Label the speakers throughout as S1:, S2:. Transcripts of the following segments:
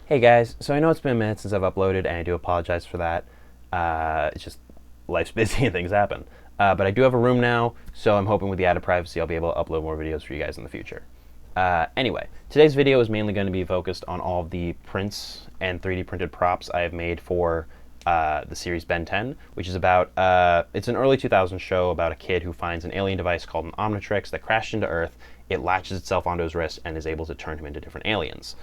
S1: Hey guys, so I know it's been a minute since I've uploaded, and I do apologize for that. It's just life's busy and things happen. But I do have a room now, so I'm hoping with the added privacy I'll be able to upload more videos for you guys in the future. Anyway, today's video is mainly going to be focused on all of the prints and 3D printed props I have made for the series Ben 10, which is about, it's an early 2000s show about a kid who finds an alien device called an Omnitrix that crashed into Earth. It latches itself onto his wrist and is able to turn him into different aliens.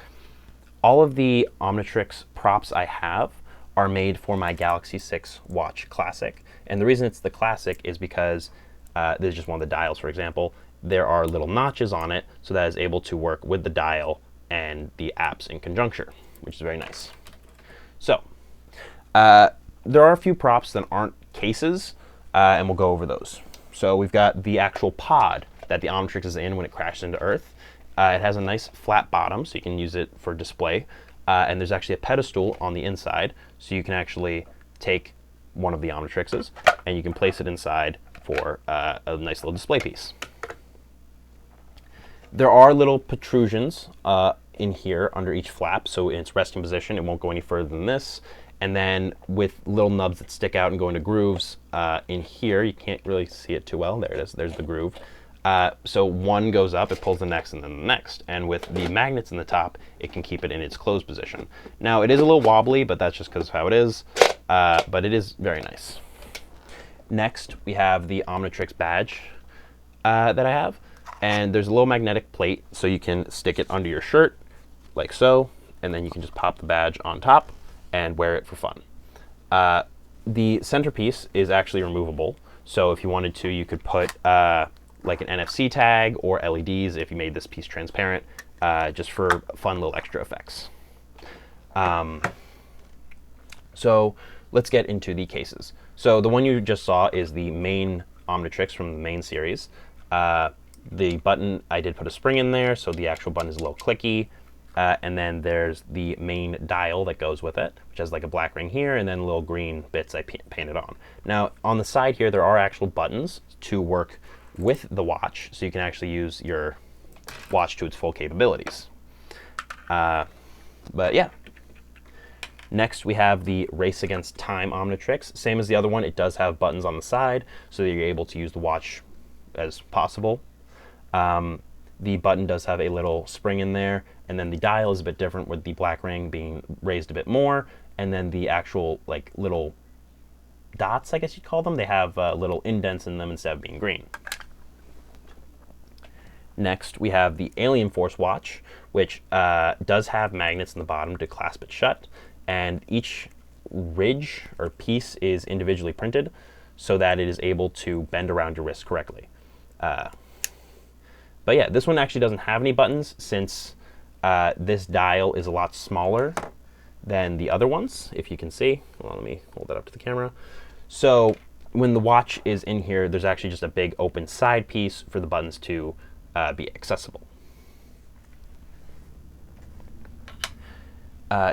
S1: All of the Omnitrix props I have are made for my Galaxy 6 Watch Classic. And the reason it's the Classic is because this is just one of the dials, for example. There are little notches on it, so that is able to work with the dial and the apps in conjunction, which is very nice. So there are a few props that aren't cases, and we'll go over those. So we've got the actual pod that the Omnitrix is in when it crashed into Earth. It has a nice flat bottom, so you can use it for display. And there's actually a pedestal on the inside, so you can actually take one of the Omnitrixes and you can place it inside for a nice little display piece. There are little protrusions in here under each flap, so in its resting position, it won't go any further than this. And then with little nubs that stick out and go into grooves in here, you can't really see it too well. There it is, there's the groove. So one goes up, it pulls the next, and then the next. And with the magnets in the top, it can keep it in its closed position. Now, it is a little wobbly, but that's just because of how it is. But it is very nice. Next, we have the Omnitrix badge that I have. And there's a little magnetic plate, so you can stick it under your shirt, like so. And then you can just pop the badge on top and wear it for fun. The centerpiece is actually removable. So if you wanted to, you could put like an NFC tag or LEDs if you made this piece transparent, just for fun little extra effects. So let's get into the cases. So the one you just saw is the main Omnitrix from the main series. The button, I did put a spring in there, so the actual button is a little clicky. And then there's the main dial that goes with it, which has like a black ring here, and then little green bits I painted on. Now, on the side here, there are actual buttons to work with the watch, so you can actually use your watch to its full capabilities. But yeah. Next, we have the Race Against Time Omnitrix. Same as the other one, it does have buttons on the side, so that you're able to use the watch as possible. The button does have a little spring in there, and then the dial is a bit different, with the black ring being raised a bit more, and then the actual like little dots, I guess you'd call them, they have little indents in them instead of being green. Next, we have the Alien Force watch, which does have magnets in the bottom to clasp it shut, and each ridge or piece is individually printed so that it is able to bend around your wrist correctly. But yeah, this one actually doesn't have any buttons, since this dial is a lot smaller than the other ones, if you can see. Well, let me hold that up to the camera. So when the watch is in here, there's actually just a big open side piece for the buttons to be accessible.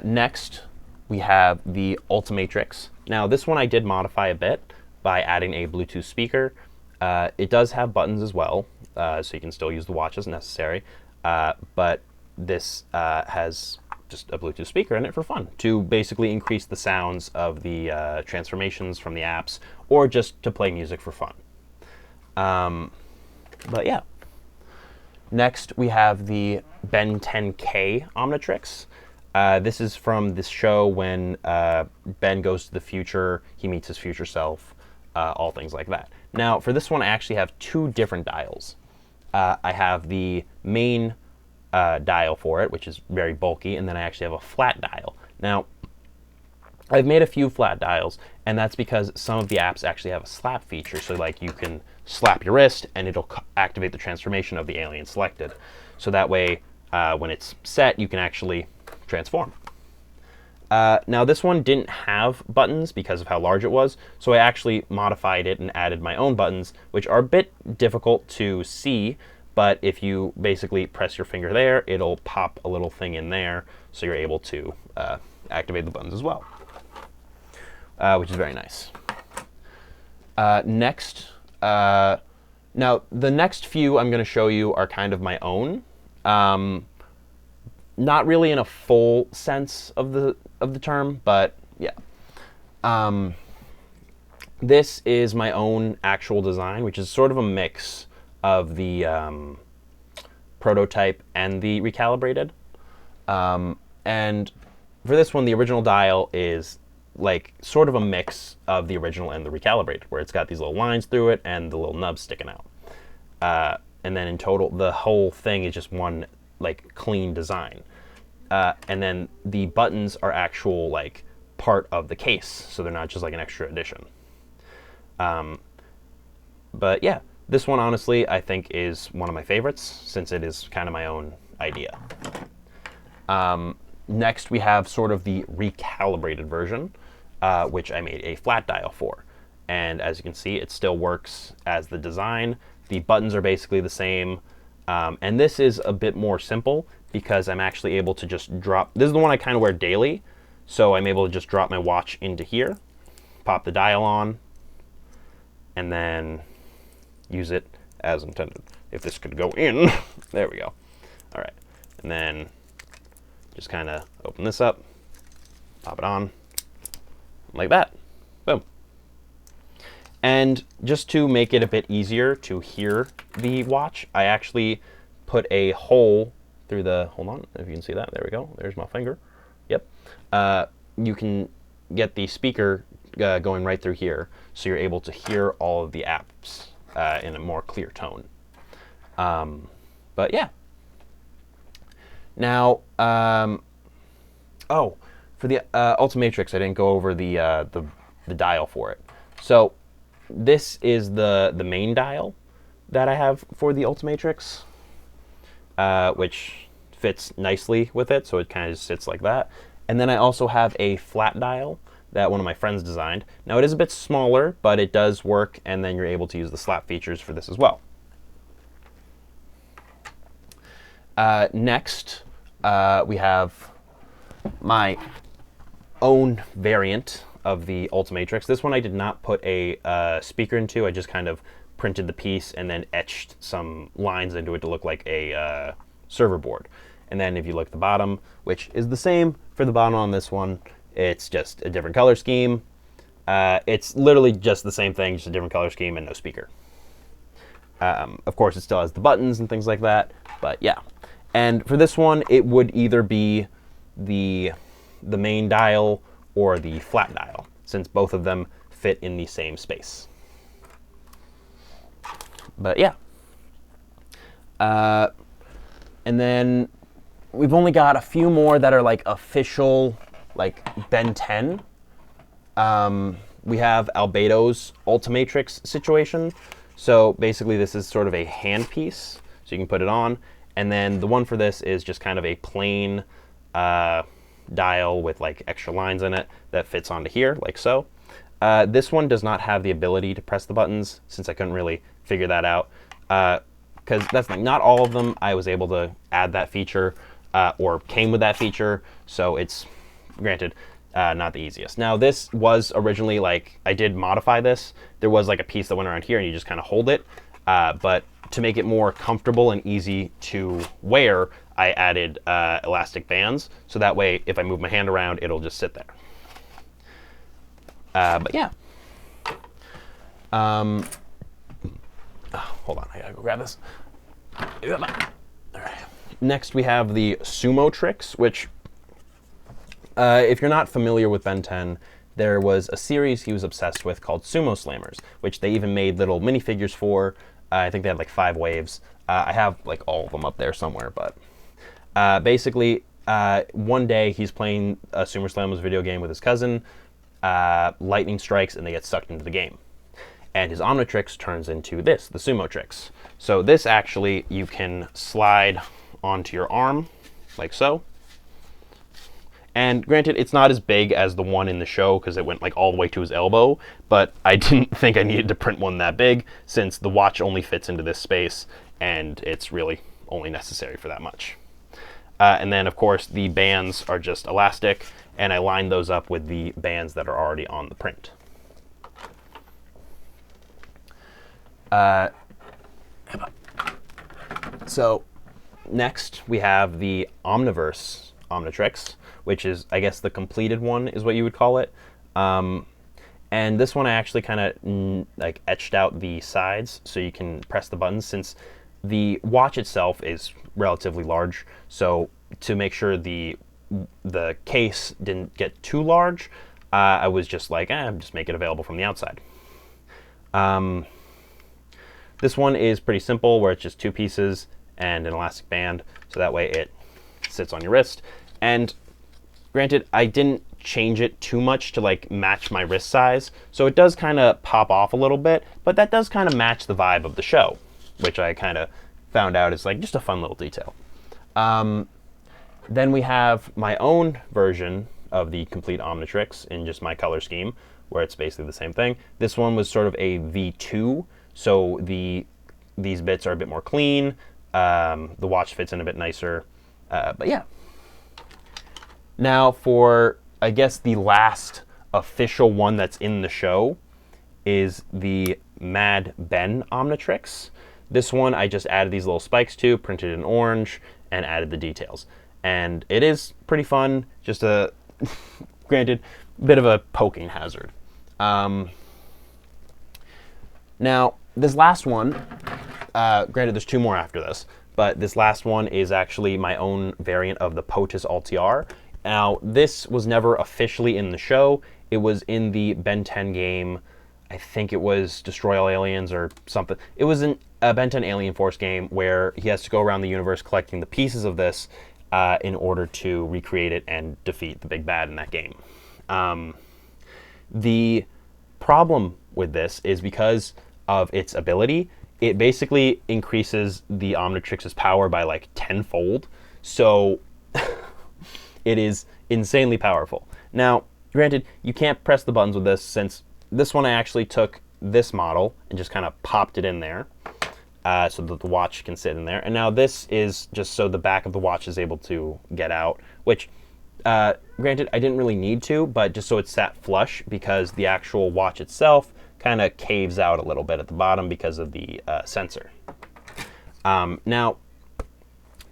S1: Next, we have the Ultimatrix. Now, this one I did modify a bit by adding a Bluetooth speaker. It does have buttons as well, so you can still use the watch as necessary. But this has just a Bluetooth speaker in it for fun, to basically increase the sounds of the transformations from the apps, or just to play music for fun. But yeah. Next, we have the Ben 10K Omnitrix. This is from this show when Ben goes to the future, he meets his future self, all things like that. Now, for this one, I actually have two different dials. I have the main dial for it, which is very bulky, and then I actually have a flat dial. Now, I've made a few flat dials, and that's because some of the apps actually have a slap feature, so like you can slap your wrist and it'll activate the transformation of the alien selected. So that way, when it's set, you can actually transform. Now, this one didn't have buttons because of how large it was, so I actually modified it and added my own buttons, which are a bit difficult to see, but if you basically press your finger there, it'll pop a little thing in there, so you're able to activate the buttons as well, which is very nice. Next, now the next few I'm going to show you are kind of my own. Not really in a full sense of the term, but yeah. This is my own actual design, which is sort of a mix of the prototype and the recalibrated. And for this one, the original dial is like sort of a mix of the original and the recalibrated, where it's got these little lines through it and the little nubs sticking out. And then in total, the whole thing is just one like clean design. And then the buttons are actual like part of the case, so they're not just like an extra addition. But yeah, this one honestly I think is one of my favorites since it is kind of my own idea. Next we have sort of the recalibrated version, which I made a flat dial for. And as you can see, it still works as the design. The buttons are basically the same. And this is a bit more simple because I'm actually able to just drop. This is the one I kind of wear daily. So I'm able to just drop my watch into here, pop the dial on, and then use it as intended. If this could go in, there we go. All right, and then just kind of open this up, pop it on, like that. Boom. And just to make it a bit easier to hear the watch, I actually put a hole through the, hold on, if you can see that, there we go, there's my finger. Yep. You can get the speaker going right through here, so you're able to hear all of the apps in a more clear tone. But yeah. Now, oh, for the Ultimatrix, I didn't go over the dial for it. So this is the main dial that I have for the Ultimatrix, which fits nicely with it, so it kind of just sits like that. And then I also have a flat dial that one of my friends designed. Now it is a bit smaller, but it does work, and then you're able to use the slap features for this as well. Next, we have my own variant of the Ultimatrix. This one I did not put a speaker into. I just kind of printed the piece and then etched some lines into it to look like a server board. And then if you look at the bottom, which is the same for the bottom on this one, it's just a different color scheme. It's literally just the same thing, just a different color scheme and no speaker. Of course, it still has the buttons and things like that, but yeah. And for this one, it would either be the main dial or the flat dial, since both of them fit in the same space. But yeah. And then we've only got a few more that are like official, like Ben 10. We have Albedo's Ultimatrix situation. So basically this is sort of a handpiece, so you can put it on. And then the one for this is just kind of a plain dial with like extra lines in it that fits onto here, like so. This one does not have the ability to press the buttons, since I couldn't really figure that out. Because that's like not all of them I was able to add that feature or came with that feature, so it's granted not the easiest. Now this was originally like, I did modify this. There was like a piece that went around here and you just kind of hold it, but to make it more comfortable and easy to wear, I added elastic bands, so that way if I move my hand around, it'll just sit there. But yeah. Hold on, I gotta go grab this. All right. Next we have the Sumotrix, which if you're not familiar with Ben 10, there was a series he was obsessed with called Sumo Slammers, which they even made little minifigures for. I think they had like 5 waves. I have like all of them up there somewhere, but basically one day he's playing a Sumo Slammers video game with his cousin. Lightning strikes and they get sucked into the game. And his Omnitrix turns into this, the Sumotrix. So this actually, you can slide onto your arm, like so. And granted, it's not as big as the one in the show because it went like all the way to his elbow, but I didn't think I needed to print one that big since the watch only fits into this space and it's really only necessary for that much. And then of course the bands are just elastic, and I lined those up with the bands that are already on the print. So next, we have the Omniverse Omnitrix, which is, I guess, the completed one is what you would call it. And this one I actually kind of like etched out the sides so you can press the buttons, since the watch itself is relatively large. So to make sure the case didn't get too large, I was just like, just make it available from the outside. This one is pretty simple, where it's just 2 pieces and an elastic band, so that way it sits on your wrist. And granted, I didn't change it too much to like match my wrist size, so it does kind of pop off a little bit, but that does kind of match the vibe of the show, which I kind of found out is like just a fun little detail. Then we have my own version of the complete Omnitrix in just my color scheme, where it's basically the same thing. This one was sort of a V2, so these bits are a bit more clean. The watch fits in a bit nicer, but yeah. Now for, I guess, the last official one that's in the show is the Mad Ben Omnitrix. This one I just added these little spikes to, printed in orange, and added the details. And it is pretty fun, just a, granted, bit of a poking hazard. Now, this last one, granted there's 2 more after this, but this last one is actually my own variant of the POTUS LTR. Now, this was never officially in the show. It was in the Ben 10 game. I think it was Destroy All Aliens or something. It was in a Ben 10 Alien Force game where he has to go around the universe collecting the pieces of this in order to recreate it and defeat the big bad in that game. The problem with this is because of its ability, it basically increases the Omnitrix's power by like 10-fold. So it is insanely powerful. Now, granted, you can't press the buttons with this, since this one I actually took this model and just kind of popped it in there so that the watch can sit in there. And now this is just so the back of the watch is able to get out, which, granted, I didn't really need to, but just so it sat flush, because the actual watch itself kind of caves out a little bit at the bottom because of the sensor. Now,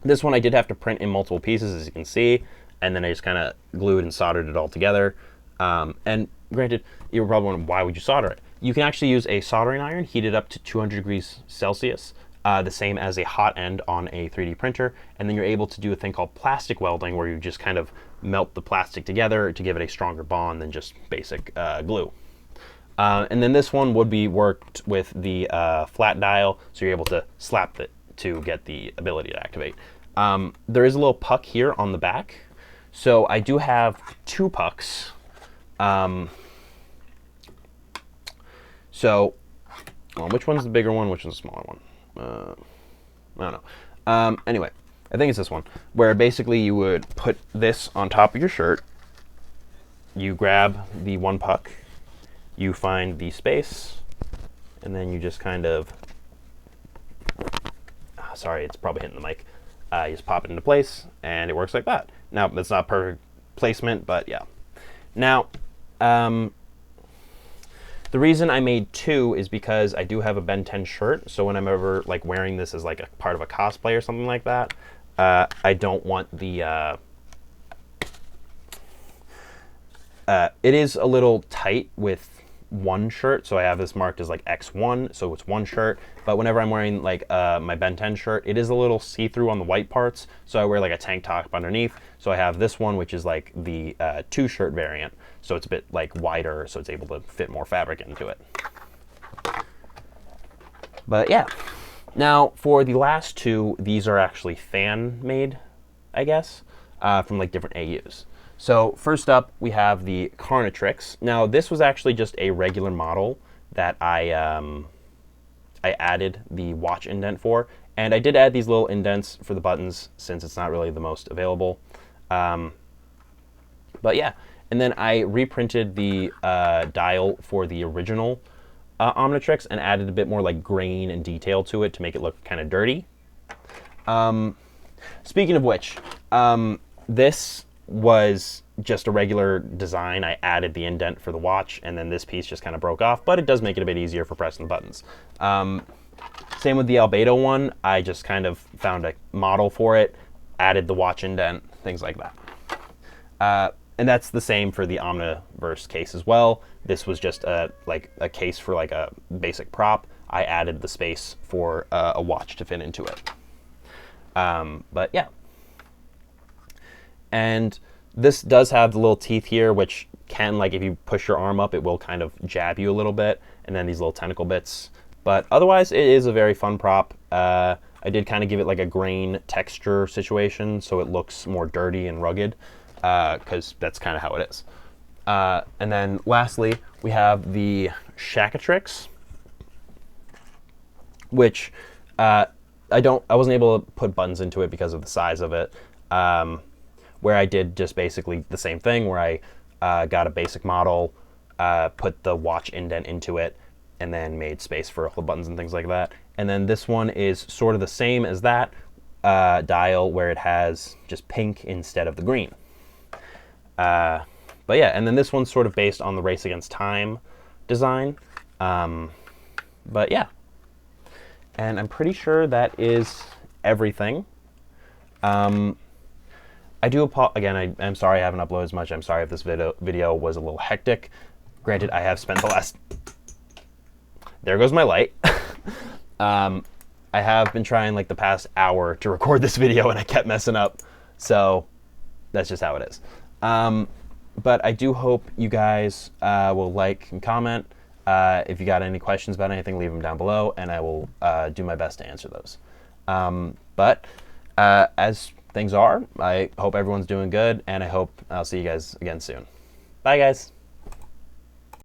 S1: this one I did have to print in multiple pieces, as you can see, and then I just kind of glued and soldered it all together. And granted, you were probably wondering, why would you solder it? You can actually use a soldering iron, heat it up to 200 degrees Celsius, the same as a hot end on a 3D printer, and then you're able to do a thing called plastic welding, where you just kind of melt the plastic together to give it a stronger bond than just basic glue. And then this one would be worked with the flat dial, so you're able to slap it to get the ability to activate. There is a little puck here on the back, so I do have 2 pucks. So, well, which one's the bigger one? Which one's the smaller one? I don't know. Anyway, I think it's this one, where basically you would put this on top of your shirt. You grab the 1 puck, you find the space, and then you just kind of, sorry, it's probably hitting the mic. You just pop it into place, and it works like that. Now, that's not perfect placement, but yeah. Now, the reason I made 2 is because I do have a Ben 10 shirt, so when I'm ever like wearing this as like a part of a cosplay or something like that, I don't want the, it is a little tight with 1 shirt, so I have this marked as like X1, so it's 1 shirt, but whenever I'm wearing like my Ben 10 shirt, it is a little see-through on the white parts, so I wear like a tank top underneath, so I have this one, which is like the 2 shirt variant, so it's a bit like wider, so it's able to fit more fabric into it. But yeah. Now, for the last 2, these are actually fan-made, I guess, from like different AUs. So first up, we have the Keneticprops. Now, this was actually just a regular model that I added the watch indent for, and I did add these little indents for the buttons since it's not really the most available. But yeah, and then I reprinted the dial for the original Omnitrix and added a bit more like grain and detail to it to make it look kind of dirty. Speaking of which, this was just a regular design. I added the indent for the watch, and then this piece just kind of broke off, but it does make it a bit easier for pressing the buttons. Same with the Albedo one. I just kind of found a model for it, added the watch indent, things like that. And that's the same for the Omniverse case as well. This was just a case for like a basic prop. I added the space for a watch to fit into it. But yeah. And this does have the little teeth here, which can, like, if you push your arm up, it will kind of jab you a little bit, and then these little tentacle bits. But otherwise, it is a very fun prop. I did kind of give it like a grain texture situation, so it looks more dirty and rugged, because that's kind of how it is. And then lastly, we have the Shakatrix, which I wasn't able to put buttons into it because of the size of it. Where I did just basically the same thing, where I got a basic model, put the watch indent into it, and then made space for all the buttons and things like that. And then this one is sort of the same as that dial, where it has just pink instead of the green. But yeah, and then this one's sort of based on the Race Against Time design. But yeah. And I'm pretty sure that is everything. I do again. I'm sorry I haven't uploaded as much. I'm sorry if this video was a little hectic. Granted, I have spent the last. There goes my light. I have been trying like the past hour to record this video, and I kept messing up. So that's just how it is. But I do hope you guys will like and comment. If you got any questions about anything, leave them down below, and I will do my best to answer those. But as things are, I hope everyone's doing good, and I hope I'll see you guys again soon. Bye, guys.